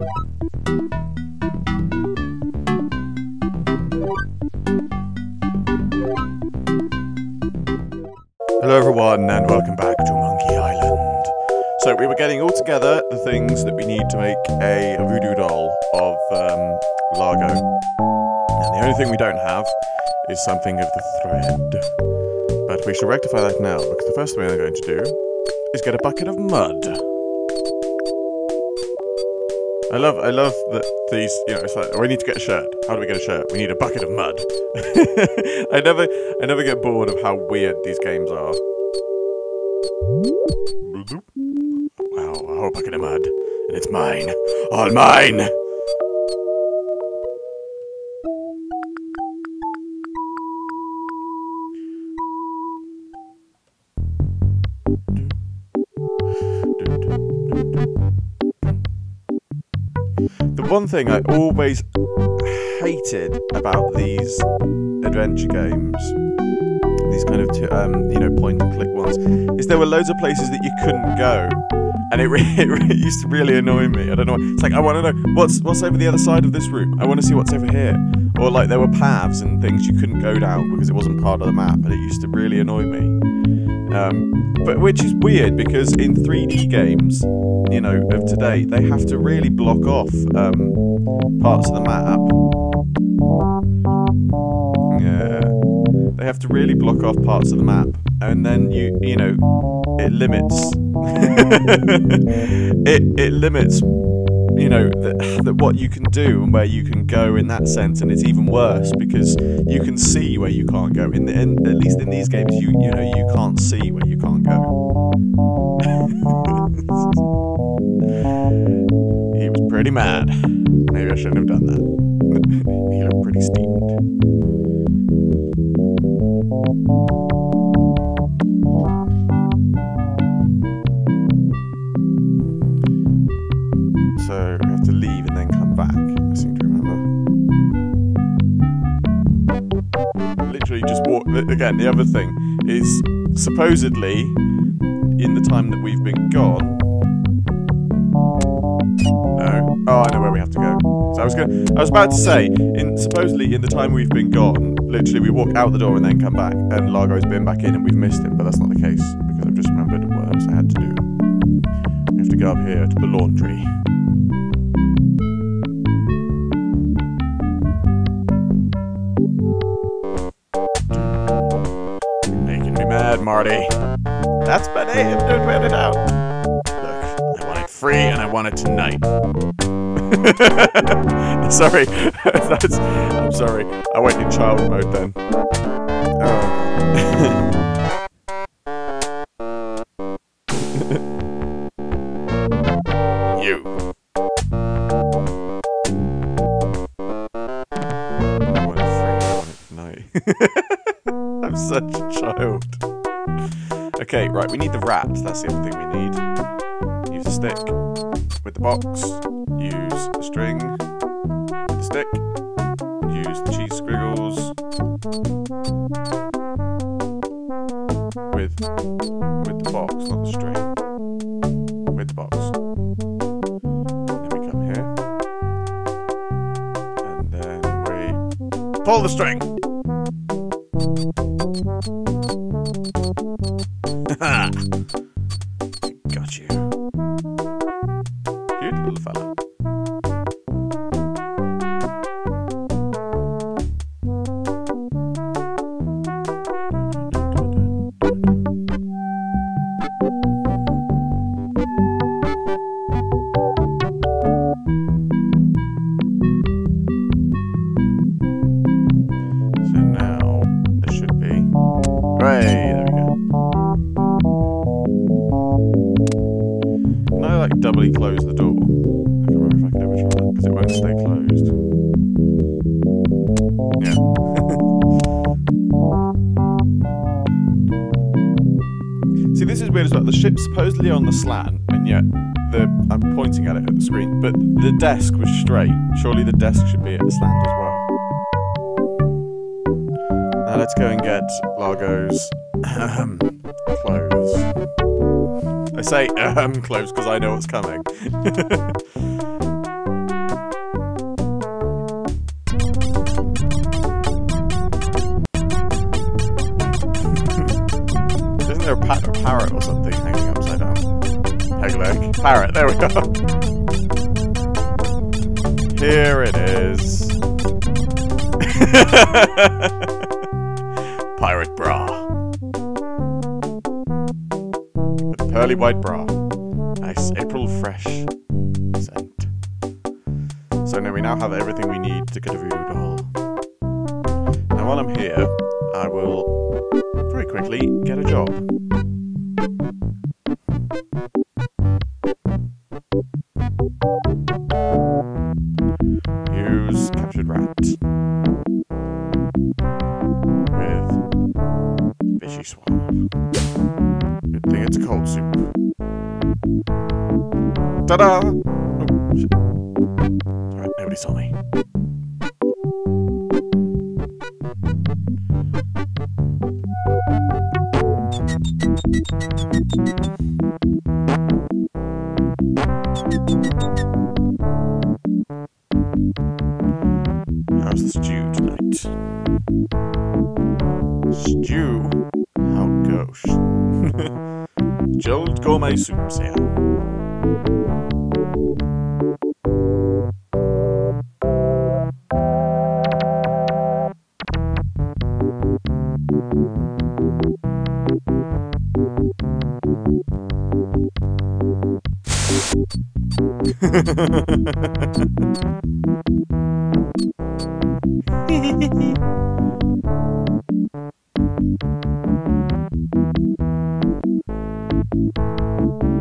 Hello everyone and welcome back to Monkey Island. So we were getting all together the things that we need to make a voodoo doll of Largo. And the only thing we don't have is something of the thread. But we shall rectify that now, because the first thing we're going to do is get a bucket of mud. I love that these, you know, it's like, we need to get a shirt. How do we get a shirt? We need a bucket of mud. I never get bored of how weird these games are. Wow, a whole bucket of mud. And it's mine. All mine! The one thing I always hated about these adventure games, these kind of you know, point and click ones, is there were loads of places that you couldn't go, and it used to really annoy me. I don't know. It's like, I want to know what's over the other side of this room. I want to see what's over here. Or like there were paths and things you couldn't go down because it wasn't part of the map, and it used to really annoy me. But which is weird, because in 3D games, you know, of today, they have to really block off parts of the map. Yeah, they have to really block off parts of the map, and then you know, it limits. it limits, you know, that what you can do and where you can go in that sense, and it's even worse because you can see where you can't go. At least in these games, you know, you can't see where you can't go. He was pretty mad. Maybe I shouldn't have done that. He looked pretty steamed. So we have to leave and then come back, I seem to remember. Literally just walk. Again, the other thing is, supposedly, in the time that we've been gone... No. Oh, I know where we have to go. So I was about to say, supposedly in the time we've been gone, literally we walk out the door and then come back, and Largo's been back in and we've missed him, but that's not the case, because I've just remembered what else I had to do. We have to go up here to the laundry. Mad, Marty. That's my name. Don't wear it out. Look, I want it free and I want it tonight. Sorry. I'm sorry. I went in child mode then. You. I want it free. I want it tonight. I'm such a child. Okay, right, we need the rat. That's the other thing we need. Use a stick with the box. Use the string with the stick. Use the cheese squiggles with the box, not the string. With the box. Then we come here. And then we pull the string. Got you. Cute little fella. So now there should be. Hooray! There we go. Can I like doubly close the door? I can't remember if I can ever try that, because it won't stay closed. Yeah. See, this is weird as well. The ship's supposedly on the slant, and yet I'm pointing at it at the screen, but the desk was straight. Surely the desk should be at the slant as well. Now let's go and get Largo's clothes. I say clothes because I know what's coming. parrot. There we go. Here it is. Pirate bra. With a pearly white bra. Nice April fresh scent. So now we have everything we need to get a voodoo doll. Now while I'm here, I will very quickly get a job. Use captured rat with fishy swamp. Good thing it's a cold soup. Ta-da! Oh, shit. Alright, nobody saw me. How's the stew tonight? Stew? How gauche. Chilled gourmet soups here.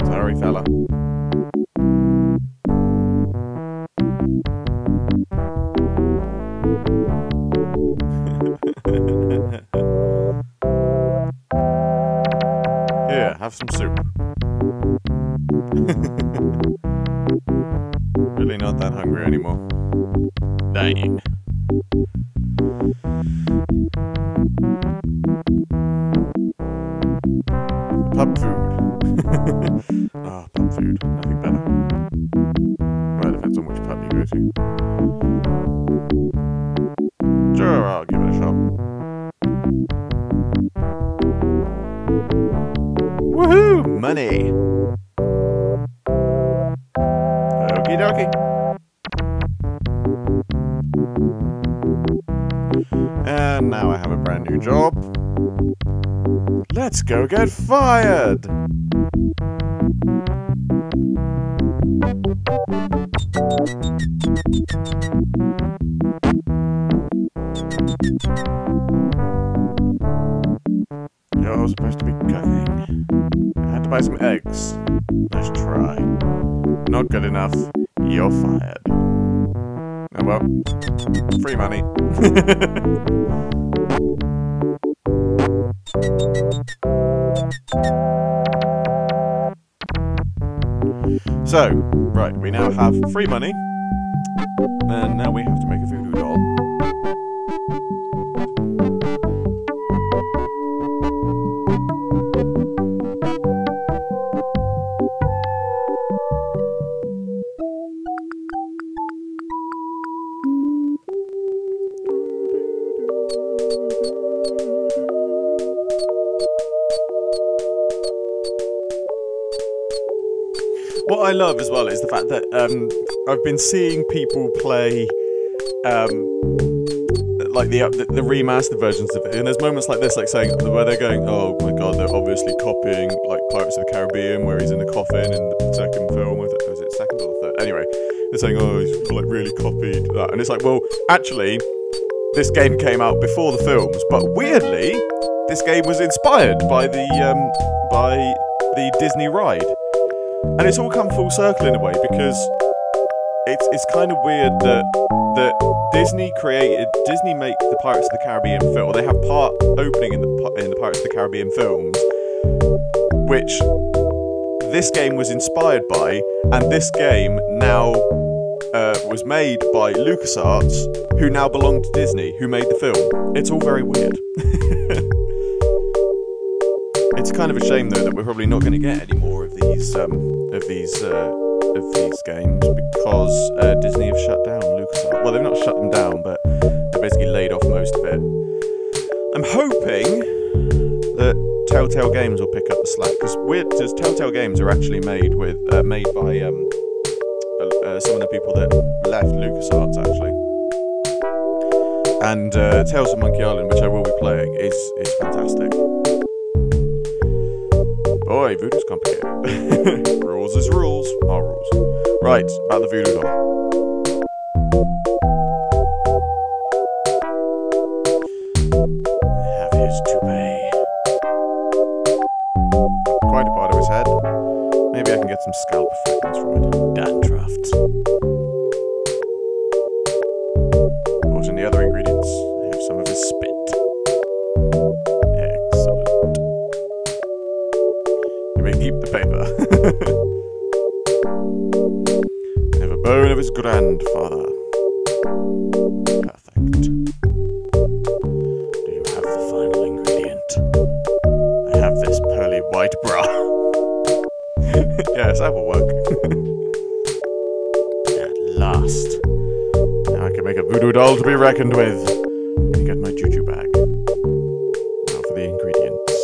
Sorry, fella. Here, have some soup. Really not that hungry anymore. Dying. Pub food. Ah, pub food. Nothing better. Well, it depends on which pub you go to. Sure, I'll give it a shot. Woohoo! Money! Okie dokie. And now I have a brand new job. Let's go get fired! You're supposed to be cooking. I had to buy some eggs. Nice try. Not good enough. You're fired. Oh well. Free money. So, right, we now have free money. And now we have to make a voodoo doll. What I love as well is the fact that I've been seeing people play like the remastered versions of it, and there's moments like this, like saying where they're going, "Oh my god, they're obviously copying like Pirates of the Caribbean, where he's in the coffin in the second film." Was it second or third? Anyway, they're saying, "Oh, he's like really copied that," and it's like, well, actually, this game came out before the films, but weirdly, this game was inspired by the Disney ride. And it's all come full circle in a way, because it's kind of weird that Disney make the Pirates of the Caribbean film, or they have part opening in the Pirates of the Caribbean films, which this game was inspired by, and this game now was made by LucasArts, who now belong to Disney, who made the film. It's all very weird. It's kind of a shame though that we're probably not going to get any more of these games, because Disney have shut down LucasArts. Well, they've not shut them down, but they basically laid off most of it. I'm hoping that Telltale Games will pick up the slack, because Telltale Games are actually made by some of the people that left LucasArts actually. And Tales of Monkey Island, which I will be playing, is fantastic. Boy, Voodoo's complicated. Rules is rules, are rules. Right, about the Voodoo doll. I have his toupee. Quite a part of his head. Maybe I can get some scalp fragments from it. Dandruffs. What's in the other ingredients? I have some of his spit. Excellent. You may keep the paper. I have a bone of his grandfather. Perfect. Do you have the final ingredient? I have this pearly white bra. Yes, that will work. At last. Now I can make a voodoo doll to be reckoned with. Let me get my juju bag. Now for the ingredients.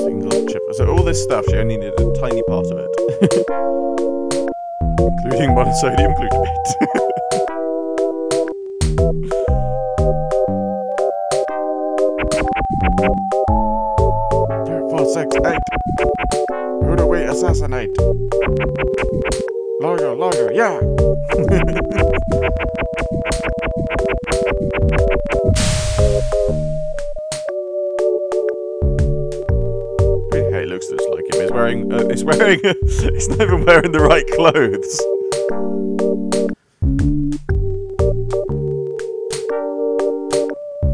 Single chip. So all this stuff, she only needed a tiny part of it. Including monosodium glutamate. Who do we assassinate? Lawyer, yeah! Hey, looks just like him. He's not even wearing the right clothes.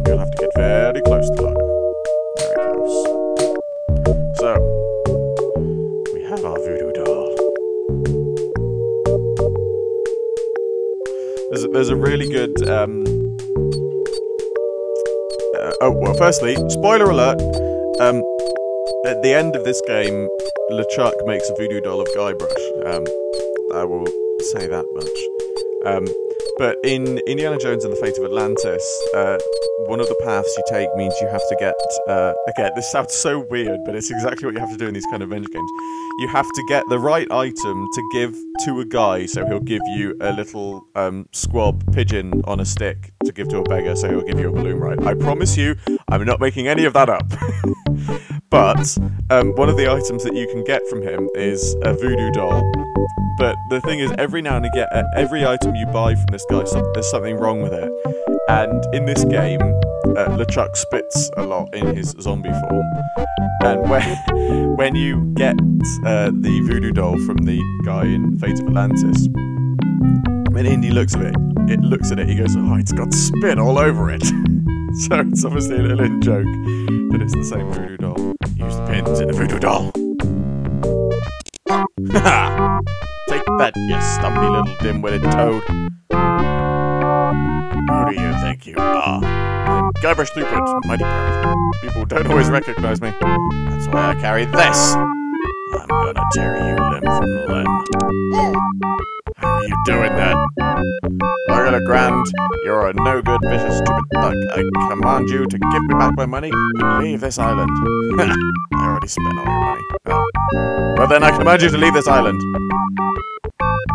You'll have to get very close to Lager. Very close. So, we have our voodoo doll. There's a really good, oh, well, firstly, spoiler alert, at the end of this game, LeChuck makes a voodoo doll of Guybrush. I will say that much. But in Indiana Jones and the Fate of Atlantis, one of the paths you take means you have to get... again, this sounds so weird, but it's exactly what you have to do in these kind of adventure games. You have to get the right item to give to a guy, so he'll give you a little squab pigeon on a stick to give to a beggar, so he'll give you a balloon ride. I promise you, I'm not making any of that up. But one of the items that you can get from him is a voodoo doll. But the thing is, every now and again, every item you buy from this guy, there's something wrong with it. And in this game, LeChuck spits a lot in his zombie form. And when you get the voodoo doll from the guy in Fate of Atlantis, when Indy looks at it, he goes, "Oh, it's got spit all over it." So it's obviously a little in joke, but it's the same voodoo doll. Use the pins in the voodoo doll. Ha! Take that, you stumpy little dim-witted toad. Who do you think you are? I'm Guybrush Threepwood, mighty pirate. People don't always recognize me. That's why I carry this. I'm gonna tear you limb from limb. How are you doing that? Lager Legrand, you're a no-good, vicious, stupid thug. I command you to give me back my money and leave this island. I already spent all your money. Oh. Well then, I command you to leave this island.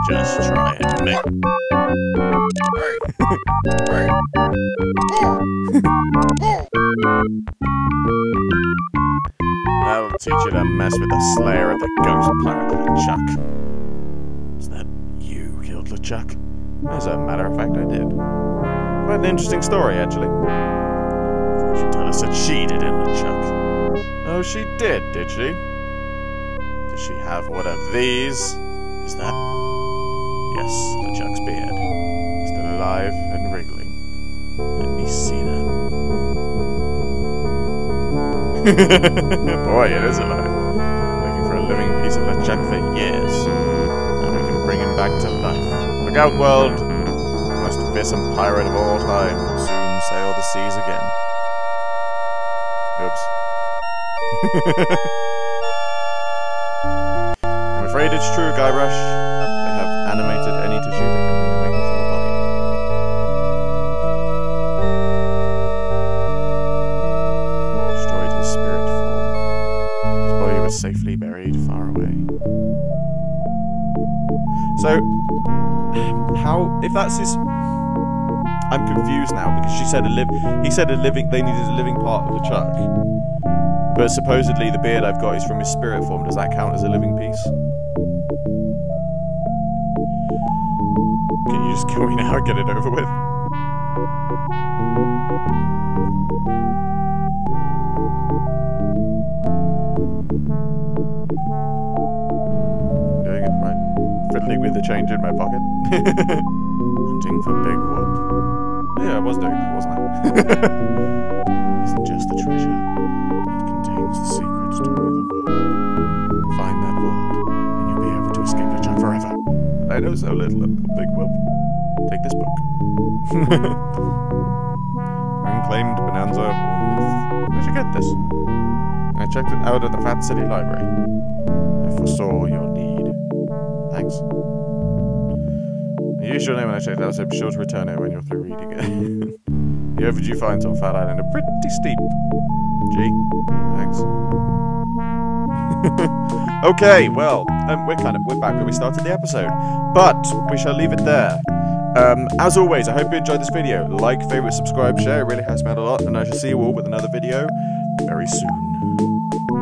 Just try it, Mick. I'll teach you to mess with the slayer of the ghost pirate, LeChuck. Is that you killed LeChuck? As a matter of fact, I did. Quite an interesting story, actually. Thought you'd tell us that she did it, LeChuck. Oh, she did she? Does she have one of these? Is that... Yes, LeChuck's beard. Still alive and wriggling. Let me see that. Boy, it is alive. Looking for a living piece of LeChuck for years. Now we can bring him back to life. Look out, world! Most fearsome pirate of all time will soon sail the seas again. Oops. I'm afraid it's it's true, Guybrush. They have animated any tissue, they can reanimate his whole body. Destroyed his spirit form. His body was safely buried far away. So, how, if that's his... I'm confused now, because he said they needed a living part of LeChuck. But supposedly the beard I've got is from his spirit form. Does that count as a living piece? Can you just kill me now and get it over with? Doing it right. Fiddling with the change in my pocket. Hunting for big whoop. Yeah, I was doing that, wasn't I? Isn't just the treasure. It contains the secret to another world. Find that world, and you'll be able to escape LeChuck forever. I know so little of big whoop. Take this book. Unclaimed Bonanza or Myth. Where'd you get this? I checked it out at the Fat City Library. I foresaw your need. Thanks. I used your name when I checked it out, so be sure to return it when you're through reading it. The overdue fines on Fat Island are pretty steep. Gee, thanks. Okay, well, we're back where we started the episode, but we shall leave it there. As always, I hope you enjoyed this video. Like, favorite, subscribe, share. It really helps me out a lot, and I shall see you all with another video very soon.